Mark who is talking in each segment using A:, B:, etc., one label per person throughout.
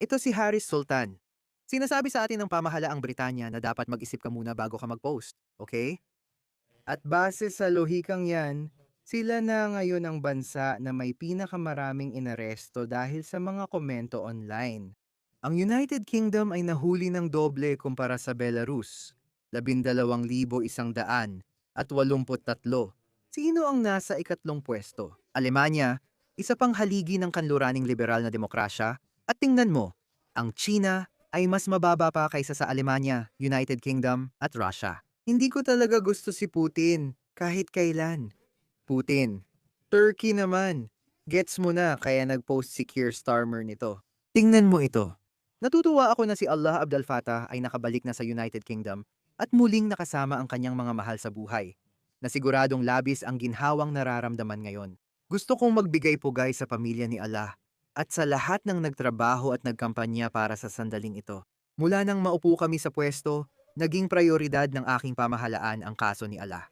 A: Ito si Haris Sultan. Sinasabi sa atin ng pamahalaang Britanya na dapat mag-isip ka muna bago ka mag-post, okay? At base sa lohikang yan, sila na ngayon ang bansa na may pinakamaraming inaresto dahil sa mga komento online. Ang United Kingdom ay nahuli ng doble kumpara sa Belarus, 12,100 at 83. Sino ang nasa ikatlong pwesto? Alemanya, isa pang haligi ng kanluraning liberal na demokrasya. At tingnan mo, ang China ay mas mababa pa kaysa sa Alemanya, United Kingdom at Russia. Hindi ko talaga gusto si Putin, kahit kailan. Putin. Turkey naman. Gets mo na kaya nag-post si Keir Starmer nito. Tingnan mo ito. Natutuwa ako na si Allah Abdel Fattah ay nakabalik na sa United Kingdom at muling nakasama ang kanyang mga mahal sa buhay, na siguradong labis ang ginhawang nararamdaman ngayon. Gusto kong magbigay pugay sa pamilya ni Allah at sa lahat ng nagtrabaho at nagkampanya para sa sandaling ito. Mula nang maupo kami sa pwesto, naging prioridad ng aking pamahalaan ang kaso ni Allah.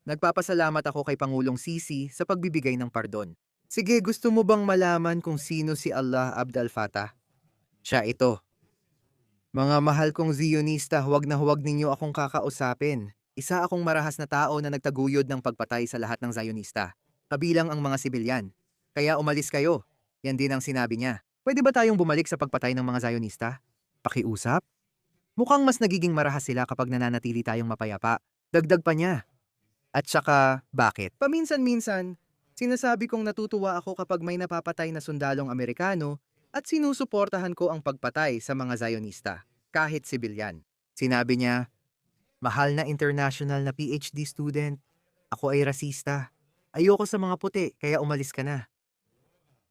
A: Nagpapasalamat ako kay Pangulong Sisi sa pagbibigay ng pardon. Sige, gusto mo bang malaman kung sino si Allah Abdel Fattah? Siya ito. Mga mahal kong Zionista, huwag na huwag ninyo akong kakausapin. Isa akong marahas na tao na nagtaguyod ng pagpatay sa lahat ng Zionista, kabilang ang mga sibilyan. Kaya umalis kayo. Yan din ang sinabi niya. Pwede ba tayong bumalik sa pagpatay ng mga Zionista? Pakiusap? Mukhang mas nagiging marahas sila kapag nananatili tayong mapayapa. Dagdag pa niya. At saka, bakit? Paminsan-minsan, sinasabi kong natutuwa ako kapag may napapatay na sundalong Amerikano at sinusuportahan ko ang pagpatay sa mga Zionista, kahit sibilyan. Sinabi niya, mahal na international na PhD student, ako ay rasista. Ayoko sa mga puti, kaya umalis ka na.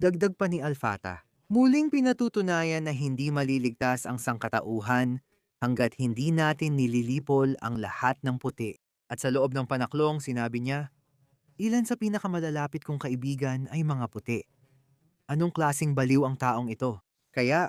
A: Dagdag pa ni Al-Fatah, muling pinatutunayan na hindi maliligtas ang sangkatauhan hanggat hindi natin nililipol ang lahat ng puti. At sa loob ng panaklong, sinabi niya, ilan sa pinakamalalapit kong kaibigan ay mga puti. Anong klasing baliw ang taong ito? Kaya,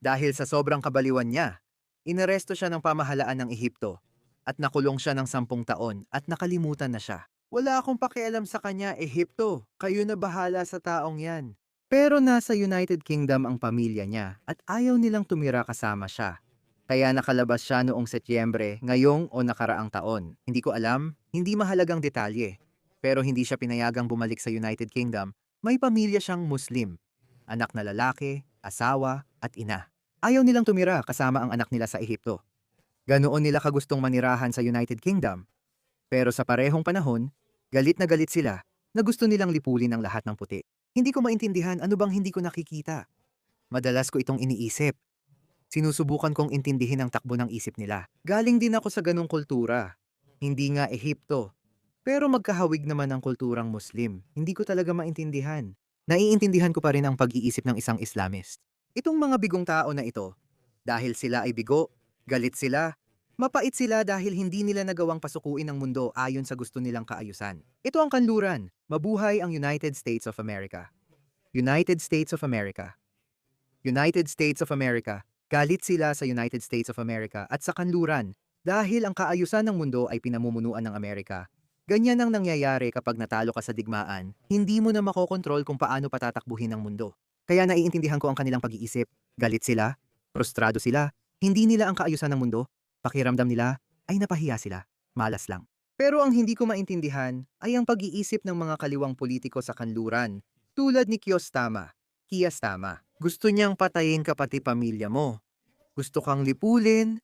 A: dahil sa sobrang kabaliwan niya, inaresto siya ng pamahalaan ng Ehipto at nakulong siya ng 10 taon at nakalimutan na siya. Wala akong pakialam sa kanya, Ehipto. Kayo na bahala sa taong yan. Pero nasa United Kingdom ang pamilya niya at ayaw nilang tumira kasama siya. Kaya nakalabas siya noong Setyembre, ngayong o nakaraang taon. Hindi ko alam, hindi mahalagang detalye. Pero hindi siya pinayagang bumalik sa United Kingdom. May pamilya siyang Muslim, anak na lalaki, asawa, at ina. Ayaw nilang tumira kasama ang anak nila sa Ehipto. Ganoon nila kagustong manirahan sa United Kingdom. Pero sa parehong panahon, galit na galit sila na gusto nilang lipulin ang lahat ng puti. Hindi ko maintindihan ano bang hindi ko nakikita. Madalas ko itong iniisip. Sinusubukan kong intindihin ang takbo ng isip nila. Galing din ako sa ganong kultura. Hindi nga Ehipto. Pero magkahawig naman ang kulturang Muslim. Hindi ko talaga maintindihan. Naiintindihan ko pa rin ang pag-iisip ng isang Islamist. Itong mga bigong tao na ito, dahil sila ay bigo, galit sila, mapait sila dahil hindi nila nagawang pasukuin ang mundo ayon sa gusto nilang kaayusan. Ito ang kanluran. Mabuhay ang United States of America. United States of America. United States of America. Galit sila sa United States of America at sa kanluran dahil ang kaayusan ng mundo ay pinamumunuan ng Amerika. Ganyan ang nangyayari kapag natalo ka sa digmaan, hindi mo na makokontrol kung paano patatakbuhin ang mundo. Kaya naiintindihan ko ang kanilang pag-iisip. Galit sila, frustrado sila, hindi nila ang kaayusan ng mundo, pakiramdam nila ay napahiya sila, malas lang. Pero ang hindi ko maintindihan ay ang pag-iisip ng mga kaliwang politiko sa kanluran, tulad ni Kiyostama. Gusto niyang patayin ka pati pamilya mo. Gusto kang lipulin,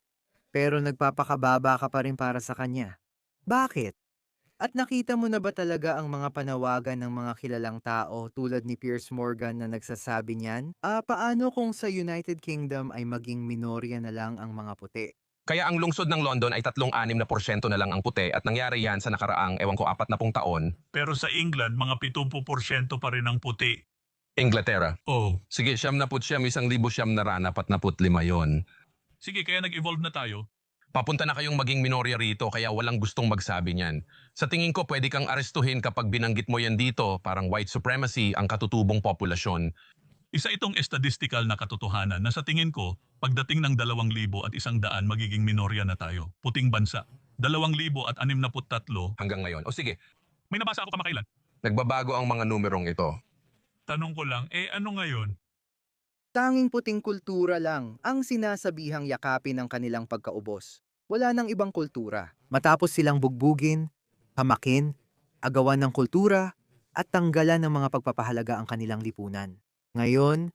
A: pero nagpapakababa ka pa rin para sa kanya. Bakit? At nakita mo na ba talaga ang mga panawagan ng mga kilalang tao tulad ni Piers Morgan na nagsasabi niyan? Paano kung sa United Kingdom ay maging minorya na lang ang mga puti?
B: Kaya ang lungsod ng London ay 3-6% na lang ang puti at nangyari yan sa nakaraang, ewan ko, 40 taon.
C: Pero sa England, mga 70% pa rin ang puti.
B: Inglaterra.
C: Oh,
B: Sige, 1,900 yon.
C: sige kaya nag-evolve na tayo.
B: Papunta na kayong maging minorya rito kaya walang gustong magsabi niyan. Sa tingin ko pwede kang arestuhin kapag binanggit mo yan dito, parang white supremacy ang katutubong populasyon.
C: Isa itong estadistikal na katotohanan na sa tingin ko, pagdating ng 2,100 magiging minorya na tayo. Puting bansa. 2,063.
B: Hanggang ngayon. O sige,
C: May nabasa ako kamakailan.
B: nagbabago ang mga numerong ito.
C: Tanong ko lang, ano ngayon?
A: Tanging puting kultura lang ang sinasabihang yakapin ng kanilang pagkaubos. Wala nang ibang kultura. Matapos silang bugbugin, hamakin, agawan ng kultura, at tanggalan ng mga pagpapahalaga ang kanilang lipunan. Ngayon,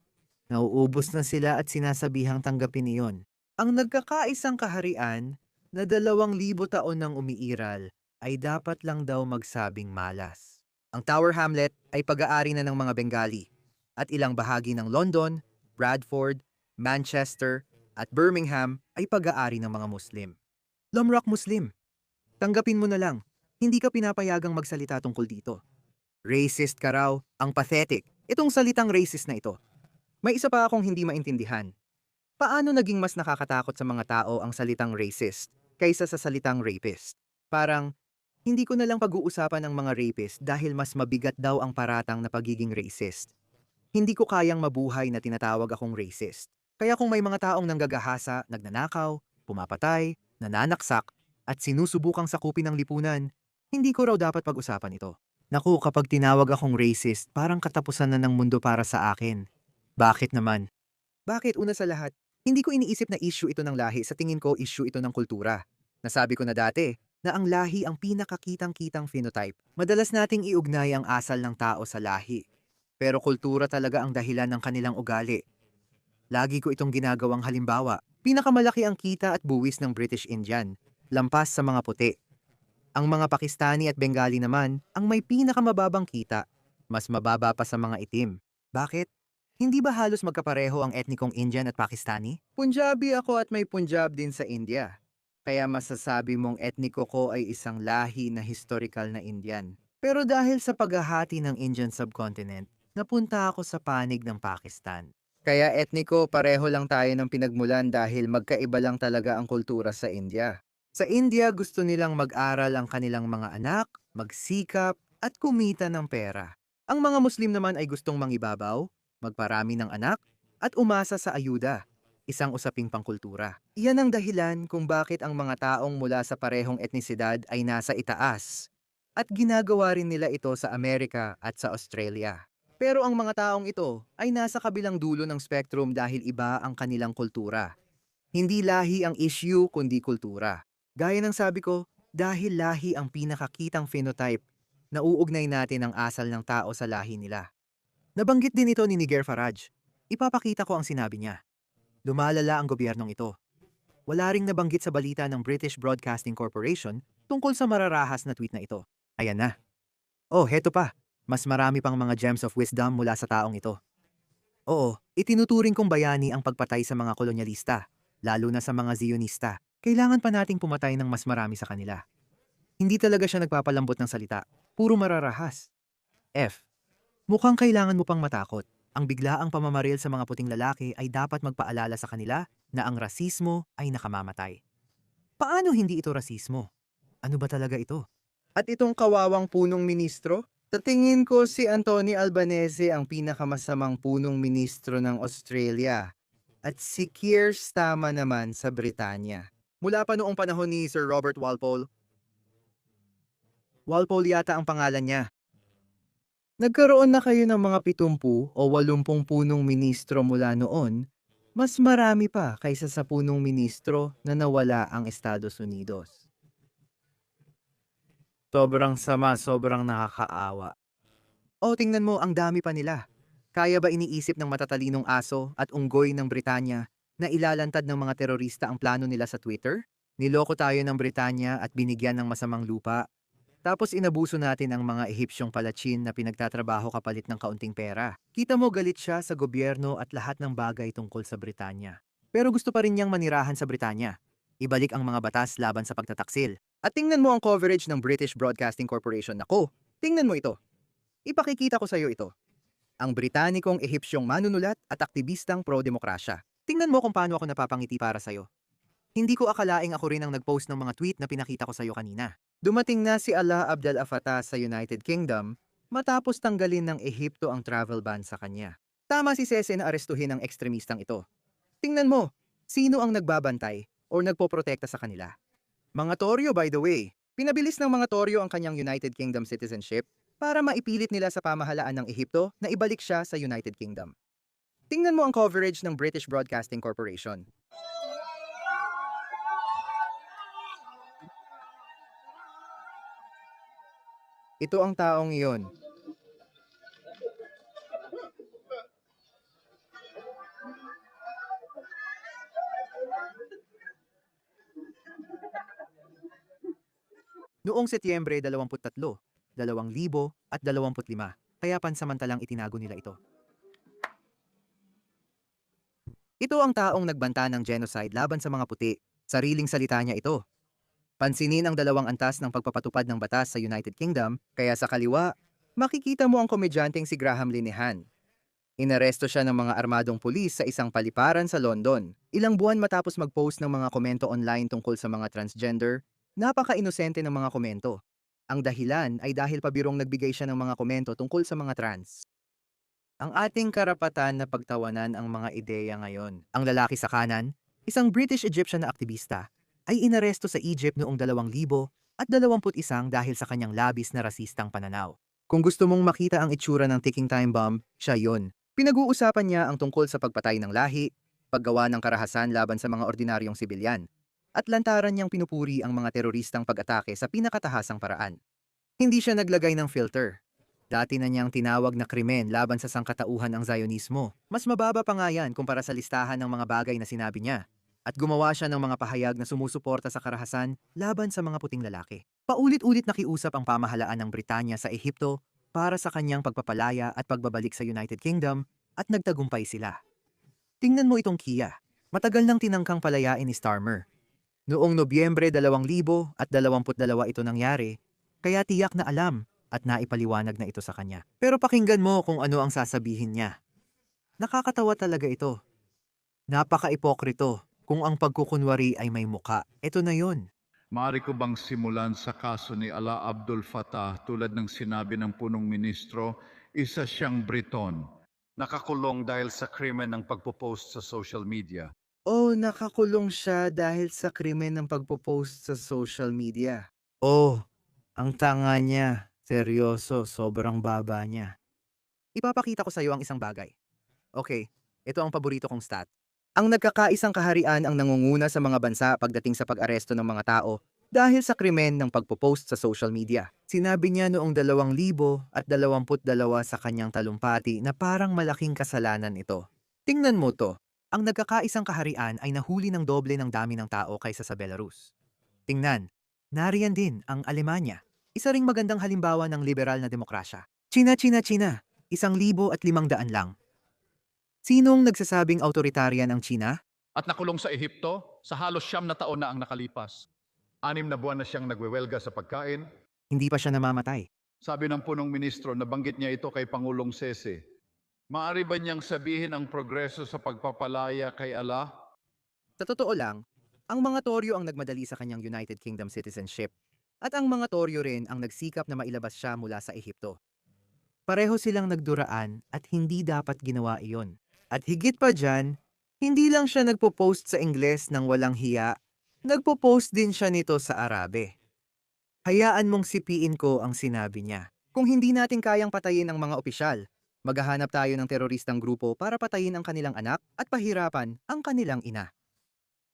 A: nauubos na sila at sinasabihang tanggapin iyon. Ang nagkakaisang kaharian na 2,000 taon nang umiiral ay dapat lang daw magsabing malas. Ang Tower Hamlet ay pag-aari na ng mga Bengali at ilang bahagi ng London, Bradford, Manchester at Birmingham ay pag-aari ng mga Muslim. Lumrock Muslim, tanggapin mo na lang, hindi ka pinapayagang magsalita tungkol dito. Racist ka raw, ang pathetic. Itong salitang racist na ito. May isa pa akong hindi maintindihan. Paano naging mas nakakatakot sa mga tao ang salitang racist kaysa sa salitang rapist? Parang, hindi ko na lang pag-uusapan ang mga rapist dahil mas mabigat daw ang paratang na pagiging racist. Hindi ko kayang mabuhay na tinatawag akong racist. Kaya kung may mga taong nanggagahasa, nagnanakaw, pumapatay, nananaksak, at sinusubukang sakupin ang lipunan, hindi ko raw dapat pag-usapan ito. Naku, kapag tinawag akong racist, parang katapusan na ng mundo para sa akin. Bakit naman? Bakit? Una sa lahat, hindi ko iniisip na issue ito ng lahi. Sa tingin ko, issue ito ng kultura. Nasabi ko na dati na ang lahi ang pinakakitang-kitang phenotype. Madalas nating iugnay ang asal ng tao sa lahi. Pero kultura talaga ang dahilan ng kanilang ugali. Lagi ko itong ginagawang halimbawa. Pinakamalaki ang kita at buwis ng British Indian, lampas sa mga puti. Ang mga Pakistani at Bengali naman ang may pinakamababang kita, mas mababa pa sa mga itim. Bakit? Hindi ba halos magkapareho ang etnikong Indian at Pakistani? Punjabi ako at may Punjab din sa India. Kaya masasabi mong etniko ko ay isang lahi na historical na Indian. Pero dahil sa paghahati ng Indian subcontinent, napunta ako sa panig ng Pakistan. Kaya etniko, pareho lang tayo ng pinagmulan dahil magkaiba lang talaga ang kultura sa India. Sa India, gusto nilang mag-aral ang kanilang mga anak, magsikap, at kumita ng pera. Ang mga Muslim naman ay gustong mangibabaw, magparami ng anak, at umasa sa ayuda, isang usaping pangkultura. Iyan ang dahilan kung bakit ang mga taong mula sa parehong etnisidad ay nasa itaas, at ginagawa rin nila ito sa Amerika at sa Australia. Pero ang mga taong ito ay nasa kabilang dulo ng spectrum dahil iba ang kanilang kultura. Hindi lahi ang issue kundi kultura. Gaya ng sabi ko, dahil lahi ang pinakakitang phenotype, nauugnay natin ang asal ng tao sa lahi nila. Nabanggit din ito ni Nigel Farage. Ipapakita ko ang sinabi niya. Lumalala ang gobyernong ito. Wala ring nabanggit sa balita ng British Broadcasting Corporation tungkol sa mararahas na tweet na ito. Ayan na. Oh, heto pa. Mas marami pang mga gems of wisdom mula sa taong ito. Oo, itinuturing kong bayani ang pagpatay sa mga kolonyalista, lalo na sa mga Zionista. Kailangan pa nating pumatay ng mas marami sa kanila. Hindi talaga siya nagpapalambot ng salita. Puro mararahas. F. Mukhang kailangan mo pang matakot. Ang biglaang pamamaril sa mga puting lalaki ay dapat magpaalala sa kanila na ang rasismo ay nakamamatay. Paano hindi ito rasismo? Ano ba talaga ito? At itong kawawang punong ministro? Sa tingin ko si Anthony Albanese ang pinakamasamang punong ministro ng Australia at si Keir Starmer naman sa Britanya. Mula pa noong panahon ni Sir Robert Walpole. Walpole yata ang pangalan niya. Nagkaroon na kayo ng mga 70 o 80 punong ministro mula noon, mas marami pa kaysa sa punong ministro na nawala ang Estados Unidos. Sobrang sama, sobrang nakakaawa. O tingnan mo, ang dami pa nila. Kaya ba iniisip ng matatalinong aso at unggoy ng Britanya na ilalantad ng mga terorista ang plano nila sa Twitter? Niloko tayo ng Britanya at binigyan ng masamang lupa. Tapos inabuso natin ang mga Ehipsyong palachin na pinagtatrabaho kapalit ng kaunting pera. Kita mo galit siya sa gobyerno at lahat ng bagay tungkol sa Britanya. Pero gusto pa rin niyang manirahan sa Britanya. Ibalik ang mga batas laban sa pagtataksil. At tingnan mo ang coverage ng British Broadcasting Corporation. Nako, tingnan mo ito. Ipakikita ko sa iyo ito. Ang Britanikong Ehipsyong manunulat at aktivistang pro-demokrasya. Tingnan mo kung paano ako napapangiti para sa iyo. Hindi ko akalaing ako rin ang nag-post ng mga tweet na pinakita ko sa iyo kanina. Dumating na si Alaa Abdel Fattah sa United Kingdom matapos tanggalin ng Ehipto ang travel ban sa kanya. Tama si Sese na arestuhin ang ekstremistang ito. Tingnan mo, sino ang nagbabantay o nagpoprotekta sa kanila? Mga Toryo, by the way. Pinabilis ng mga Toryo ang kanyang United Kingdom citizenship para maipilit nila sa pamahalaan ng Ehipto na ibalik siya sa United Kingdom. Tingnan mo ang coverage ng British Broadcasting Corporation. Ito ang taong iyon. Noong Setyembre 23, 2025, kaya pansamantalang itinago nila ito. Ito ang taong nagbanta ng genocide laban sa mga puti. Sariling salita niya ito. Pansinin ang dalawang antas ng pagpapatupad ng batas sa United Kingdom, kaya sa kaliwa, makikita mo ang komedyanteng si Graham Linehan. Inaresto siya ng mga armadong pulis sa isang paliparan sa London. Ilang buwan matapos mag-post ng mga komento online tungkol sa mga transgender, napaka-inosente ng mga komento. Ang dahilan ay dahil pabirong nagbigay siya ng mga komento tungkol sa mga trans. Ang ating karapatan na pagtawanan ang mga ideya ngayon. Ang lalaki sa kanan, isang British-Egyptian na aktivista, ay inaresto sa Egypt noong 2021 dahil sa kanyang labis na rasistang pananaw. Kung gusto mong makita ang itsura ng ticking time bomb, siya yon. Pinag-uusapan niya ang tungkol sa pagpatay ng lahi, paggawa ng karahasan laban sa mga ordinaryong sibilyan, at lantaran niyang pinupuri ang mga teroristang pag-atake sa pinakatahasang paraan. Hindi siya naglagay ng filter. Dati na niyang tinawag na krimen laban sa sangkatauhan ang Zionismo. Mas mababa pa nga yan kumpara sa listahan ng mga bagay na sinabi niya. At gumawa siya ng mga pahayag na sumusuporta sa karahasan laban sa mga puting lalaki. Paulit-ulit nakiusap ang pamahalaan ng Britanya sa Ehipto para sa kanyang pagpapalaya at pagbabalik sa United Kingdom at nagtagumpay sila. Tingnan mo itong Kia. Matagal nang tinangkang palayain ni Starmer. Noong Nobyembre 2022 ito nangyari, kaya tiyak na alam at naipaliwanag na ito sa kanya. Pero pakinggan mo kung ano ang sasabihin niya. Nakakatawa talaga ito. Napaka-ipokrito kung ang pagkukunwari ay may muka. Ito na yon.
D: Maaari ko bang simulan sa kaso ni Ala Abdul Fattah tulad ng sinabi ng punong ministro, isa siyang Briton. Nakakulong dahil sa krimen ng pagpo-post sa social media.
A: Oh, nakakulong siya dahil sa krimen ng pagpo-post sa social media. Oh, ang tanga niya. Seryoso, sobrang baba niya. Ipapakita ko sa iyo ang isang bagay. Okay, ito ang paborito kong stat. Ang nagkakaisang kaharian ang nangunguna sa mga bansa pagdating sa pag-aresto ng mga tao dahil sa krimen ng pagpo-post sa social media. Sinabi niya noong 2022 sa kanyang talumpati na parang malaking kasalanan ito. Tingnan mo to. Ang nagkakaisang kaharian ay nahuli ng doble ng dami ng tao kaysa sa Belarus. Tingnan, nariyan din ang Alemanya. Isa ring magandang halimbawa ng liberal na demokrasya. China. 1,500 lang. Sinong nagsasabing autoritaryan ang China?
D: At nakulong sa Ehipto, sa halos 9 na taon na ang nakalipas. 6 na buwan na siyang nagwewelga sa pagkain.
A: Hindi pa siya namamatay.
D: Sabi ng punong ministro, nabanggit niya ito kay Pangulong Sese. Maaari ba niyang sabihin ang progreso sa pagpapalaya kay Allah?
A: Sa totoo lang, ang mga Toryo ang nagmadali sa kanyang United Kingdom citizenship at ang mga Toryo rin ang nagsikap na mailabas siya mula sa Ehipto. Pareho silang nagduraan at hindi dapat ginawa iyon. At higit pa dyan, hindi lang siya nagpo-post sa Ingles ng walang hiya, nagpo-post din siya nito sa Arabe. Hayaan mong sipiin ko ang sinabi niya. Kung hindi natin kayang patayin ang mga opisyal, maghahanap tayo ng teroristang grupo para patayin ang kanilang anak at pahirapan ang kanilang ina.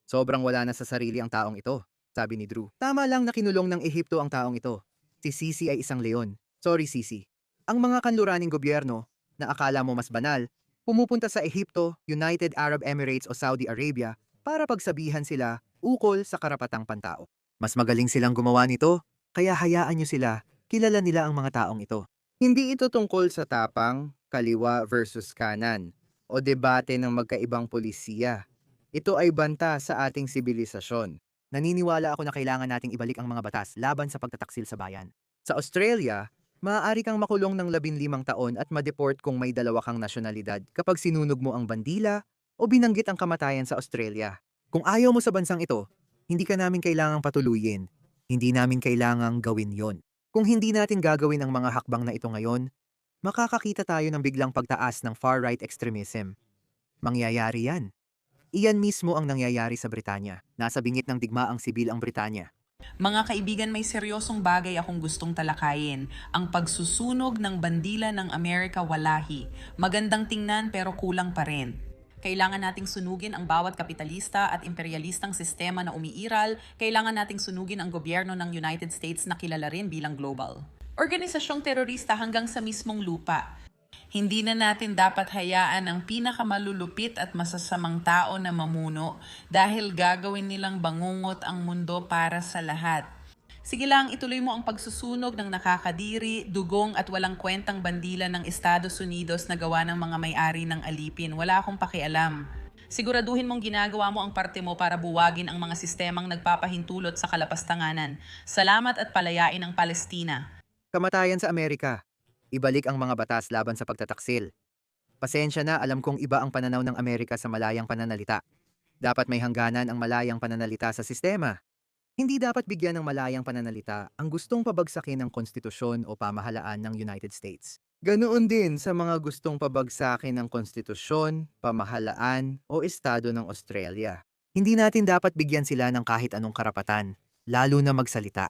A: Sobrang wala na sa sarili ang taong ito, sabi ni Drew. Tama lang na kinulong ng Ehipto ang taong ito. Si Sisi ay isang leon. Sorry Sisi. Ang mga kanluraning gobyerno, na akala mo mas banal, pumupunta sa Ehipto, United Arab Emirates o Saudi Arabia para pagsabihan sila ukol sa karapatang pantao. Mas magaling silang gumawa nito, kaya hayaan nyo sila, kilala nila ang mga taong ito. Hindi ito tungkol sa tapang, kaliwa versus kanan, o debate ng magkaibang polisiya. Ito ay banta sa ating sibilisasyon. Naniniwala ako na kailangan nating ibalik ang mga batas laban sa pagtataksil sa bayan. Sa Australia, maaari kang makulong ng 15 taon at ma-deport kung may dalawa kang nasyonalidad kapag sinunog mo ang bandila o binanggit ang kamatayan sa Australia. Kung ayaw mo sa bansang ito, hindi ka namin kailangang patuluyin. Hindi namin kailangang gawin yon. Kung hindi natin gagawin ang mga hakbang na ito ngayon, makakakita tayo ng biglang pagtaas ng far-right extremism. Mangyayari yan. Iyan mismo ang nangyayari sa Britanya. Nasa bingit ng digmaang sibil ang Britanya.
E: Mga kaibigan, may seryosong bagay akong gustong talakayin. Ang pagsusunog ng bandila ng Amerika Walahi. Magandang tingnan pero kulang pa rin. Kailangan nating sunugin ang bawat kapitalista at imperialistang sistema na umiiral. Kailangan nating sunugin ang gobyerno ng United States na kilala rin bilang global. Organisasyong terorista hanggang sa mismong lupa. Hindi na natin dapat hayaan ang pinakamalulupit at masasamang tao na mamuno dahil gagawin nilang bangungot ang mundo para sa lahat. Sige lang, ituloy mo ang pagsusunog ng nakakadiri, dugong at walang kwentang bandila ng Estados Unidos na gawa ng mga may-ari ng alipin. Wala akong pakialam. Siguraduhin mong ginagawa mo ang parte mo para buwagin ang mga sistemang nagpapahintulot sa kalapastanganan. Salamat at palayain ang Palestina.
A: Kamatayan sa Amerika. Ibalik ang mga batas laban sa pagtataksil. Pasensya na, alam kong iba ang pananaw ng Amerika sa malayang pananalita. Dapat may hangganan ang malayang pananalita sa sistema. Hindi dapat bigyan ng malayang pananalita ang gustong pabagsakin ng konstitusyon o pamahalaan ng United States. Ganoon din sa mga gustong pabagsakin ng konstitusyon, pamahalaan o estado ng Australia. Hindi natin dapat bigyan sila ng kahit anong karapatan, lalo na magsalita.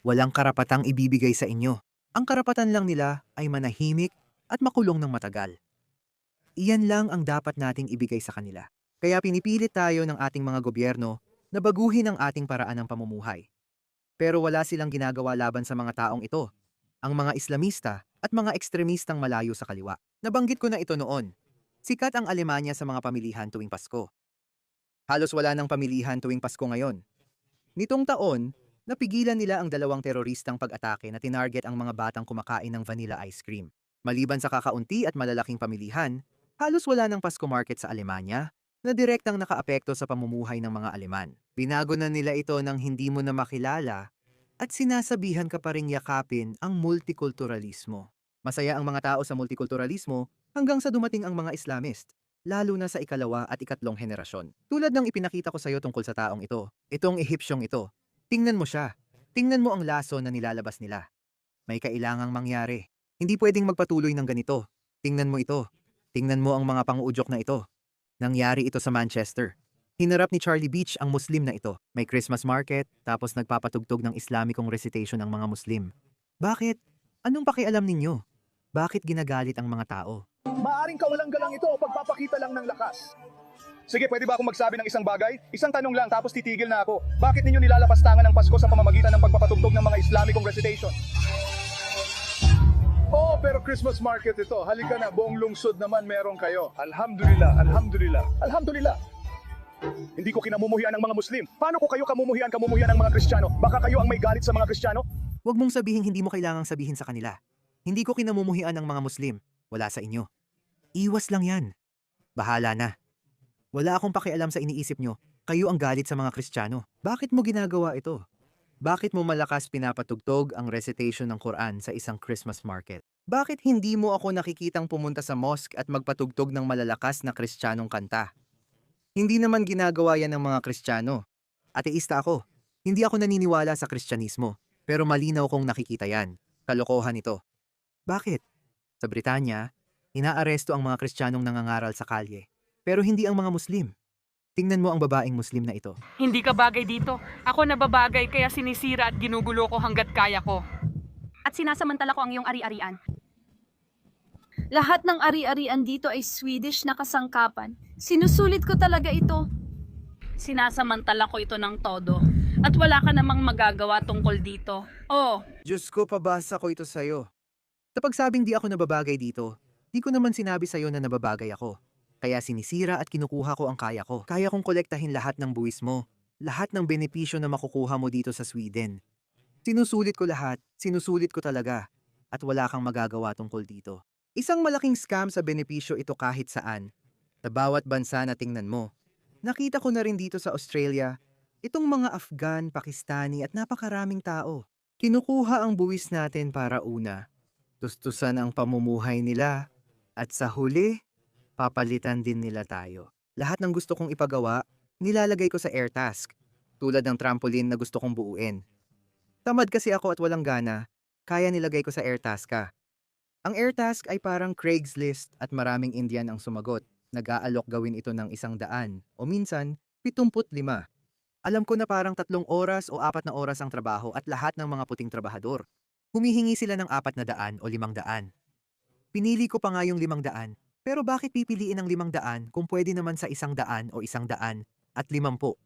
A: Walang karapatang ibibigay sa inyo. Ang karapatan lang nila ay manahimik at makulong ng matagal. Iyan lang ang dapat nating ibigay sa kanila. Kaya pinipilit tayo ng ating mga gobyerno na baguhin ang ating paraan ng pamumuhay. Pero wala silang ginagawa laban sa mga taong ito, ang mga Islamista at mga ekstremistang malayo sa kaliwa. Nabanggit ko na ito noon. Sikat ang Alemanya sa mga pamilihan tuwing Pasko. Halos wala ng pamilihan tuwing Pasko ngayon. Nitong taon, napigilan nila ang 2 teroristang pag-atake na tinarget ang mga batang kumakain ng vanilla ice cream. Maliban sa kakaunti at malalaking pamilihan, halos wala ng Pasko market sa Alemanya na direktang nakaapekto sa pamumuhay ng mga Aleman. Binago na nila ito nang hindi mo na makilala at sinasabihan ka pa ring yakapin ang multikulturalismo. Masaya ang mga tao sa multikulturalismo hanggang sa dumating ang mga Islamist, lalo na sa 2 at 3 henerasyon. Tulad ng ipinakita ko sa iyo tungkol sa taong ito, itong Ehipsyong ito. Tingnan mo siya. Tingnan mo ang laso na nilalabas nila. May kailangang mangyari. Hindi pwedeng magpatuloy ng ganito. Tingnan mo ito. Tingnan mo ang mga panguudyok na ito. Nangyari ito sa Manchester. Hinarap ni Charlie Beach ang Muslim na ito. May Christmas market, tapos nagpapatugtog ng Islamikong recitation ang mga Muslim. Bakit? Anong pakialam ninyo? Bakit ginagalit ang mga tao?
F: Maaring kawalang galang ito o pagpapakita lang ng lakas. Sige, pwede ba akong magsabi ng isang bagay? Isang tanong lang tapos titigil na ako. Bakit ninyo nilalapastangan ang Pasko sa pamamagitan ng pagpapatugtog ng mga Islamikong recitation?
G: Oo, pero Christmas market ito. Halika na, buong lungsod naman meron kayo. Alhamdulillah, alhamdulillah.
F: Alhamdulillah. Hindi ko kinamumuhian ng mga Muslim. Paano ko kayo kamuhian ng mga Kristiyano? Baka kayo ang may galit sa mga Kristiyano?
A: Huwag mong sabihin hindi mo kailangang sabihin sa kanila. Hindi ko kinamumuhian ng mga Muslim. Wala sa inyo. Iwas lang yan. Bahala na. Wala akong pakialam sa iniisip nyo. Kayo ang galit sa mga Kristiyano. Bakit mo ginagawa ito? Bakit mo malakas pinapatugtog ang recitation ng Quran sa isang Christmas market? Bakit hindi mo ako nakikitang pumunta sa mosque at magpatugtog ng malalakas na Kristiyanong kanta? Hindi naman ginagawa yan ng mga Kristiyano. Ateista ako. Hindi ako naniniwala sa Kristyanismo. Pero malinaw kong nakikita yan. Kalokohan ito. Bakit? Sa Britanya, inaaresto ang mga Kristiyanong nangangaral sa kalye. Pero hindi ang mga Muslim. Tingnan mo ang babaeng Muslim na ito.
H: Hindi ka bagay dito. Ako nababagay kaya sinisira at ginugulo ko hanggat kaya ko.
I: At sinasamantala ko ang iyong ari-arian. Lahat ng ari-arian dito ay Swedish na kasangkapan. Sinusulit ko talaga ito.
H: Sinasamantala ko ito ng todo. At wala ka namang magagawa tungkol dito. Oh,
A: Diyos ko, pabasa ko ito sa'yo. Kapag sabing di ako nababagay dito, di ko naman sinabi sa'yo na nababagay ako. Kaya sinisira at kinukuha ko ang kaya ko. Kaya kong kolektahin lahat ng buwis mo, lahat ng benepisyo na makukuha mo dito sa Sweden. Sinusulit ko lahat, sinusulit ko talaga, at wala kang magagawa tungkol dito. Isang malaking scam sa benepisyo ito kahit saan. Sa bawat bansa na tingnan mo. Nakita ko na rin dito sa Australia, itong mga Afghan, Pakistani at napakaraming tao. Kinukuha ang buwis natin para una, tustusan ang pamumuhay nila, at sa huli, papalitan din nila tayo. Lahat ng gusto kong ipagawa, nilalagay ko sa air task, tulad ng trampoline na gusto kong buuin. Tamad kasi ako at walang gana, kaya nilagay ko sa air task ka. Ang air task ay parang Craigslist at maraming Indian ang sumagot. Nag-aalok gawin ito ng 100 o minsan 75. Alam ko na parang 3 oras o 4 oras ang trabaho at lahat ng mga puting trabahador. Humihingi sila ng 400 o 500. Pinili ko pa nga yung 500. Pero bakit pipiliin ang 500 kung pwede naman sa 100 o 100 at 50?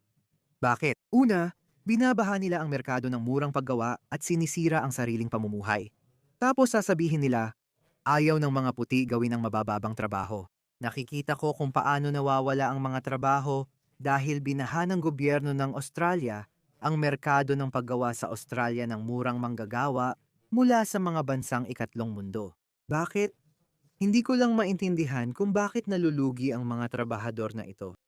A: Bakit? Una, binabaha nila ang merkado ng murang paggawa at sinisira ang sariling pamumuhay. Tapos sasabihin nila, ayaw ng mga puti gawin ang mabababang trabaho. Nakikita ko kung paano nawawala ang mga trabaho dahil binaha ng gobyerno ng Australia ang merkado ng paggawa sa Australia ng murang manggagawa mula sa mga bansang ikatlong mundo. Bakit? Hindi ko lang maintindihan kung bakit nalulugi ang mga trabahador na ito.